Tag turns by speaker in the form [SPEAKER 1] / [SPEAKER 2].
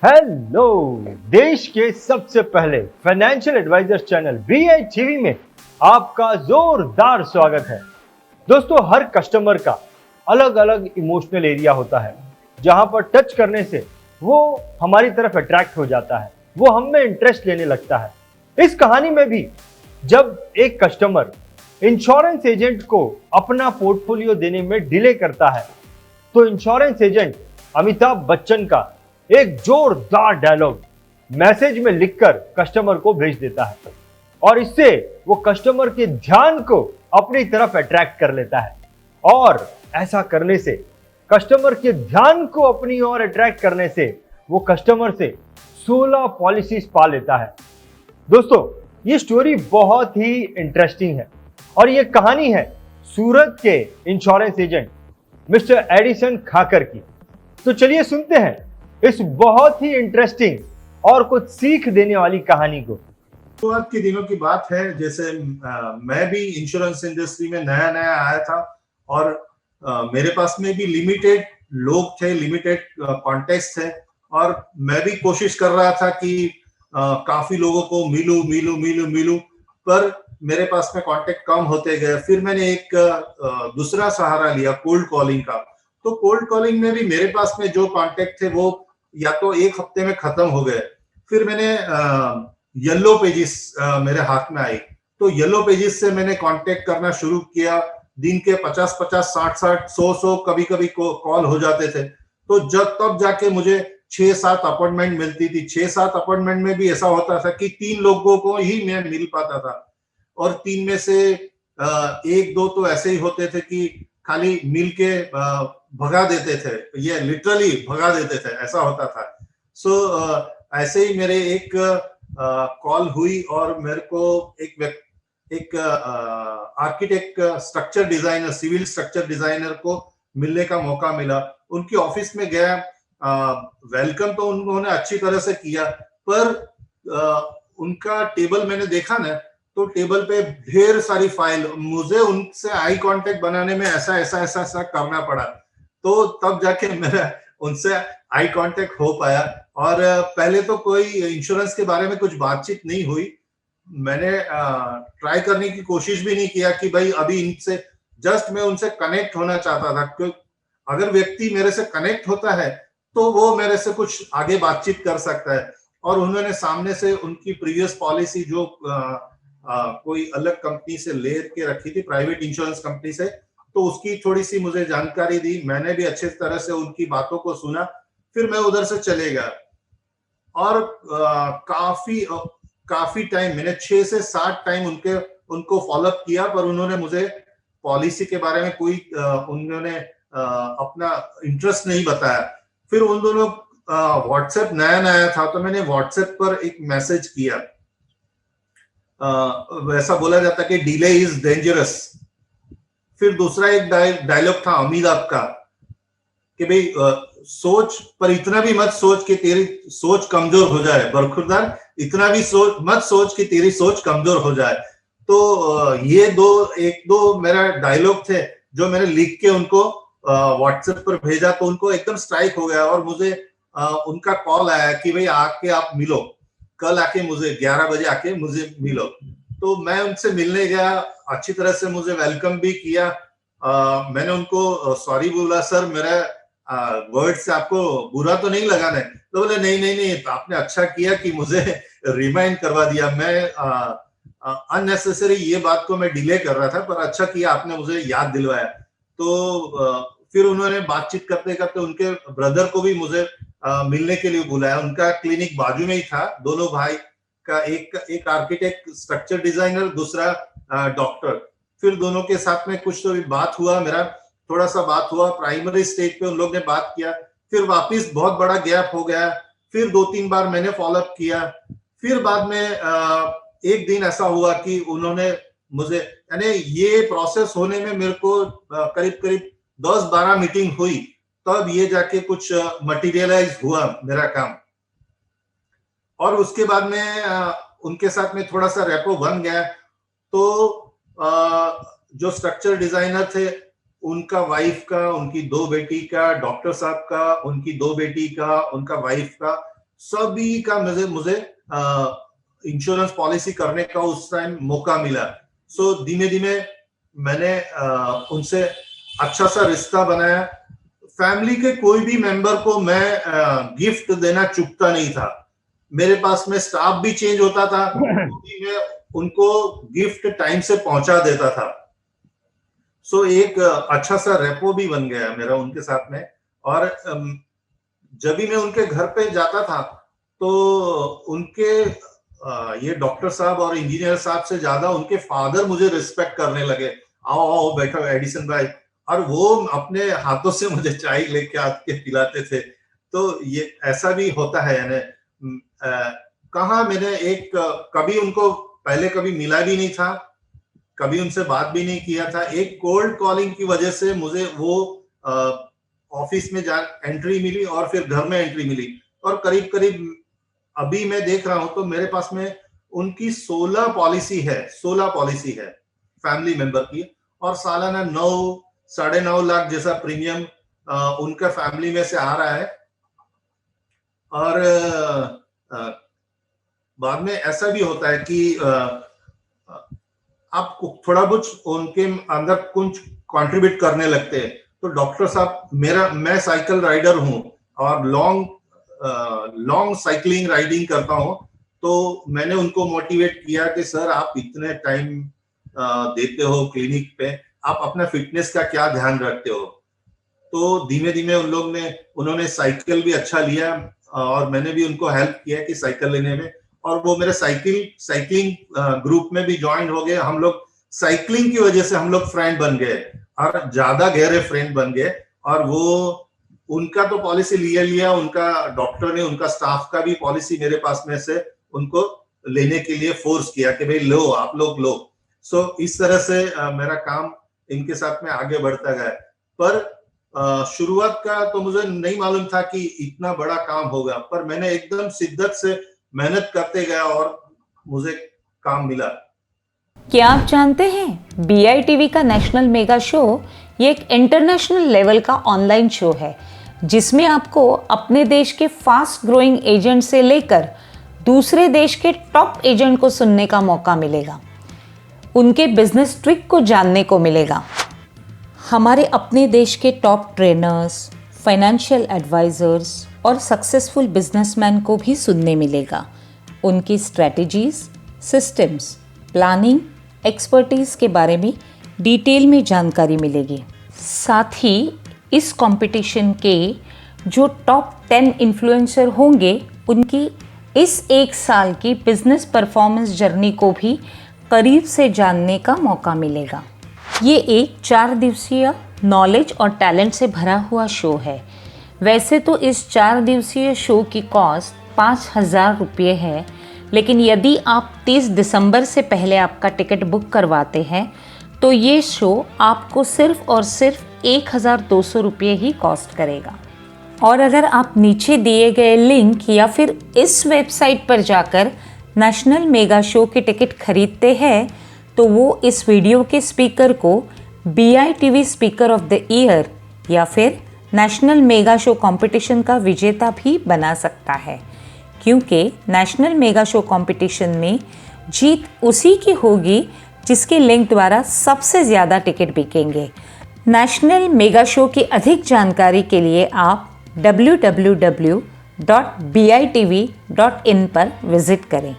[SPEAKER 1] Hello. देश के सबसे पहले फाइनेंशियल एडवाइजर चैनल BITV में आपका जोरदार स्वागत है। दोस्तों, हर कस्टमर का अलग अलग इमोशनल एरिया होता है जहां पर टच करने से वो हमारी तरफ अट्रैक्ट हो जाता है, वो हम में इंटरेस्ट लेने लगता है। इस कहानी में भी जब एक कस्टमर इंश्योरेंस एजेंट को अपना पोर्टफोलियो देने में डिले करता है तो इंश्योरेंस एजेंट अमिताभ बच्चन का एक जोरदार डायलॉग मैसेज में लिखकर कस्टमर को भेज देता है और इससे वो कस्टमर के ध्यान को अपनी तरफ अट्रैक्ट कर लेता है। और ऐसा करने से, कस्टमर के ध्यान को अपनी ओर अट्रैक्ट करने से वो कस्टमर से 16 पॉलिसीज पा लेता है। दोस्तों, ये स्टोरी बहुत ही इंटरेस्टिंग है और ये कहानी है सूरत के इंश्योरेंस एजेंट मिस्टर एडिसन खाकर की। तो चलिए सुनते हैं इस बहुत ही इंटरेस्टिंग और कुछ सीख देने वाली कहानी को।
[SPEAKER 2] शुरुआत के दिनों की बात है, जैसे मैं भी इंश्योरेंस इंडस्ट्री में नया नया आया था और मेरे पास में भी लिमिटेड लोग थे, लिमिटेड कॉन्टेक्ट थे और मैं भी कोशिश कर रहा था कि काफी लोगों को मिलूं, पर मेरे पास में कॉन्टेक्ट कम होते गए। फिर मैंने एक दूसरा सहारा लिया, कोल्ड कॉलिंग का। तो कोल्ड कॉलिंग में भी मेरे पास में जो कॉन्टेक्ट थे वो या तो एक हफ्ते में खत्म हो गए। फिर मैंने येलो पेजेस मेरे हाथ में आई, तो येलो पेजेस से मैंने कांटेक्ट करना शुरू किया। दिन के 50-50, 60-60, 100-100 कभी-कभी कॉल हो जाते थे। तो तब जाके मुझे 6-7 अपॉइंटमेंट मिलती थी। 6-7 अपॉइंटमेंट में भी ऐसा होता था कि 3 लोगों को ही मैं मिल पाता था और 3 में से 1-2 तो ऐसे ही होते थे कि खाली मिल के भगा देते थे, ये लिटरली भगा देते थे, ऐसा होता था। सो ऐसे ही मेरे एक कॉल हुई और मेरे को एक architect, structure designer, civil structure designer को मिलने का मौका मिला। उनकी ऑफिस में गया, वेलकम तो उन्होंने अच्छी तरह से किया, पर उनका टेबल मैंने देखा ना, तो टेबल पे ढेर सारी फाइल। मुझे उनसे आई कांटेक्ट बनाने में ऐसा करना पड़ा, तो तब जाके मेरा उनसे आई कांटेक्ट हो पाया। और पहले तो कोई इंश्योरेंस के बारे में कुछ बातचीत नहीं हुई। मैंने ट्राई करने की कोशिश भी नहीं किया कि भाई अभी इनसे, जस्ट मैं उनसे कनेक्ट होना चाहता था, क्योंकि अगर व्यक्ति मेरे से कनेक्ट होता है तो वो मेरे से कुछ आगे बातचीत कर सकता है। और उन्होंने सामने से उनकी प्रीवियस पॉलिसी जो कोई अलग कंपनी से ले के रखी थी, प्राइवेट इंश्योरेंस कंपनी से, तो उसकी थोड़ी सी मुझे जानकारी दी। मैंने भी अच्छे तरह से उनकी बातों को सुना। फिर मैं उधर से चले गया और काफी टाइम, मैंने 6 से 7 टाइम उनको फॉलोअप किया, पर उन्होंने मुझे पॉलिसी के बारे में कोई उन्होंने अपना इंटरेस्ट नहीं बताया। फिर उन दोनों व्हाट्सएप नया नया था, तो मैंने व्हाट्सएप पर एक मैसेज किया। वैसा बोला जाता कि डिले इज डेंजरस। फिर दूसरा एक डायलॉग था अमिताभ का कि भाई सोच, पर इतना भी मत सोच कि तेरी सोच कमजोर हो जाए, बरखुरदार, इतना भी मत सोच कि तेरी सोच कमजोर हो जाए। तो ये एक दो मेरा डायलॉग थे जो मैंने लिख के उनको व्हाट्सएप पर भेजा, तो उनको एकदम स्ट्राइक हो गया और मुझे उनका कॉल आया कि भाई आके आप मिलो, कल आके मुझे 11 बजे आके मुझे मिलो। तो मैं उनसे मिलने गया, अच्छी तरह से मुझे वेलकम भी किया। मैंने उनको सॉरी बोला, सर मेरा वर्ड से आपको बुरा तो नहीं लगा ना? तो बोले नहीं, तो आपने अच्छा किया कि मुझे रिमाइंड करवा दिया। मैं अननेसेसरी ये बात को मैं डिले कर रहा था, पर अच्छा किया आपने मुझे याद दिलवाया। तो फिर उन्होंने बातचीत करते करते उनके ब्रदर को भी मुझे मिलने के लिए बुलाया। उनका क्लिनिक बाजू में ही था, दोनों भाई का, एक आर्किटेक्ट, स्ट्रक्चर डिजाइनर, दूसरा डॉक्टर। फिर दोनों के साथ में कुछ तो बात हुआ, मेरा थोड़ा सा बात हुआ, प्राइमरी स्टेज पे उन लोग ने बात किया। फिर वापिस बहुत बड़ा गैप हो गया। फिर 2-3 बार मैंने फॉलोअप किया। फिर बाद में एक दिन ऐसा हुआ कि उन्होंने मुझे, यानी ये प्रोसेस होने में मेरे को करीब 10-12 मीटिंग हुई, तब ये जाके कुछ मटेरियलाइज हुआ मेरा काम। और उसके बाद में उनके साथ में थोड़ा सा रेपो बन गया। तो जो स्ट्रक्चर डिजाइनर थे, उनका वाइफ का, उनकी 2 बेटी का, डॉक्टर साहब का, उनकी 2 बेटी का, उनका वाइफ का, सभी का मुझे इंश्योरेंस पॉलिसी करने का उस टाइम मौका मिला। सो धीमे धीमे मैंने उनसे अच्छा सा रिश्ता बनाया। फैमिली के कोई भी मेंबर को मैं गिफ्ट देना चूकता नहीं था। मेरे पास में स्टाफ भी चेंज होता था तो भी मैं उनको गिफ्ट टाइम से पहुंचा देता था। सो एक अच्छा सा रेपो भी बन गया मेरा उनके साथ में। और जब भी मैं उनके घर पे जाता था तो उनके ये डॉक्टर साहब और इंजीनियर साहब से ज्यादा उनके फादर मुझे रिस्पेक्ट करने लगे। आओ आओ बैठो एडिसन भाई, और वो अपने हाथों से मुझे चाय लेके आके पिलाते थे। तो ये ऐसा भी होता है, यानी कहाँ मैंने कभी उनको पहले कभी मिला भी नहीं था, कभी उनसे बात भी नहीं किया था। एक कोल्ड कॉलिंग की वजह से मुझे वो ऑफिस में एंट्री मिली और फिर घर में एंट्री मिली। और करीब करीब अभी मैं देख रहा हूं तो मेरे पास में उनकी 16 पॉलिसी है फैमिली मेंबर की, और सालाना 9-9.5 लाख जैसा प्रीमियम उनका फैमिली में से आ रहा है। और बाद में ऐसा भी होता है कि आप थोड़ा बहुत उनके अंदर कुछ कंट्रीब्यूट करने लगते हैं। तो डॉक्टर साहब, मैं साइकिल राइडर हूं और लॉन्ग साइकिलिंग राइडिंग करता हूं, तो मैंने उनको मोटिवेट किया कि सर आप इतने टाइम देते हो क्लिनिक पे, आप अपना फिटनेस का क्या ध्यान रखते हो। तो धीमे धीमे उन्होंने साइकिल भी अच्छा लिया और मैंने भी उनको हेल्प किया कि साइकिल लेने में, और वो मेरे साइकिलिंग ग्रुप में भी ज्वाइन हो गए। हम लोग साइकिलिंग की वजह से हम लोग फ्रेंड बन गए और ज्यादा गहरे फ्रेंड बन गए। और वो उनका तो पॉलिसी लिया, उनका डॉक्टर ने उनका स्टाफ का भी पॉलिसी मेरे पास में से उनको लेने के लिए फोर्स किया कि भाई लो, आप लोग लो। सो इस तरह से मेरा काम इनके साथ में आगे बढ़ता गया। पर शुरुआत का तो मुझे नहीं मालूम था कि इतना बड़ा काम होगा, पर मैंने एकदम शिद्दत से मेहनत करते गया और मुझे काम मिला।
[SPEAKER 3] क्या आप जानते हैं BITV का नेशनल मेगा शो ये एक इंटरनेशनल लेवल का ऑनलाइन शो है जिसमें आपको अपने देश के फास्ट ग्रोइंग एजेंट से लेकर दूसरे देश के टॉप एजेंट को सुनने का मौका मिलेगा, उनके बिजनेस ट्रिक को जानने को मिलेगा। हमारे अपने देश के टॉप ट्रेनर्स, फाइनेंशियल एडवाइजर्स और सक्सेसफुल बिजनेसमैन को भी सुनने मिलेगा। उनकी स्ट्रेटजीज, सिस्टम्स, प्लानिंग, एक्सपर्टीज के बारे में डिटेल में जानकारी मिलेगी। साथ ही इस कंपटीशन के जो टॉप 10 इन्फ्लुएंसर होंगे उनकी इस 1 साल की बिजनेस परफॉर्मेंस जर्नी को भी करीब से जानने का मौका मिलेगा। ये एक 4 दिवसीय नॉलेज और टैलेंट से भरा हुआ शो है। वैसे तो इस 4 दिवसीय शो की कॉस्ट 5,000 रुपये है, लेकिन यदि आप 30 दिसंबर से पहले आपका टिकट बुक करवाते हैं तो ये शो आपको सिर्फ और सिर्फ 1,200 रुपये ही कॉस्ट करेगा। और अगर आप नीचे दिए गए लिंक या फिर इस वेबसाइट पर जाकर नेशनल मेगा शो के टिकट खरीदते हैं तो वो इस वीडियो के स्पीकर को BITV speaker of the year या फिर नेशनल मेगा शो कंपटीशन का विजेता भी बना सकता है, क्योंकि नेशनल मेगा शो कंपटीशन में जीत उसी की होगी जिसके लिंक द्वारा सबसे ज़्यादा टिकट बिकेंगे। नेशनल मेगा शो की अधिक जानकारी के लिए आप www.bitv.in पर विजिट करें।